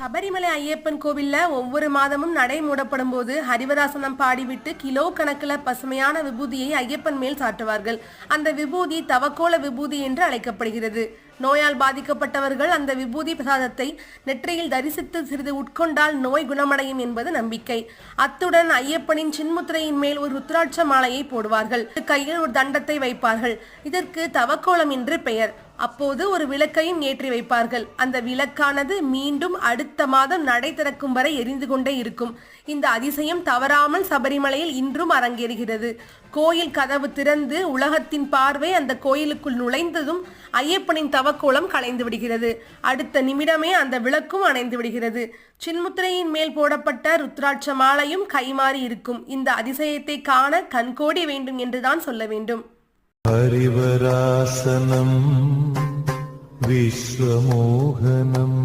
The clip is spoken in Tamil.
சபரிமலை ஐயப்பன் கோவில்ல ஒவ்வொரு மாதமும் நடை மூடப்படும் போது ஹரிவராசனம் பாடிவிட்டு கிலோ கணக்கில் பசுமையான விபூதியை ஐயப்பன் மேல் சாட்டுவார்கள். அந்த விபூதி தவக்கோல விபூதி என்று அழைக்கப்படுகிறது. நோயால் பாதிக்கப்பட்டவர்கள் அந்த விபூதி பிரசாதத்தை நெற்றியில் தரிசித்து சிறிது உட்கொண்டால் நோய் குணமடையும் என்பது நம்பிக்கை. அத்துடன் ஐயப்பனின் சின்முத்திரையின் மேல் ஒரு ருத்ராட்ச மாலையை போடுவார்கள். கையில் ஒரு தண்டத்தை வைப்பார்கள். இதற்கு தவக்கோலம் என்று பெயர். அப்போது ஒரு விளக்கையும் ஏற்றி வைப்பார்கள். அந்த விளக்கானது மீண்டும் அடுத்த மாதம் நடை திறக்கும் வரை எரிந்து கொண்டே இருக்கும். இந்த அதிசயம் தவறாமல் சபரிமலையில் இன்றும் அரங்கேறுகிறது. கோயில் கதவு திறந்து உலகத்தின் பார்வை அந்த கோயிலுக்குள் நுழைந்ததும் ஐயப்பனின் தவக்கோலம் கலைந்து விடுகிறது. அடுத்த நிமிடமே அந்த விளக்கும் அணைந்து விடுகிறது. சின்முத்திரையின் மேல் போடப்பட்ட ருத்ராட்ச மாலையும் கைமாறி இருக்கும். இந்த அதிசயத்தை காண கண்கோடி வேண்டும் என்றுதான் சொல்ல வேண்டும். ஹரிவராசனம் விஸ்வமோகனம்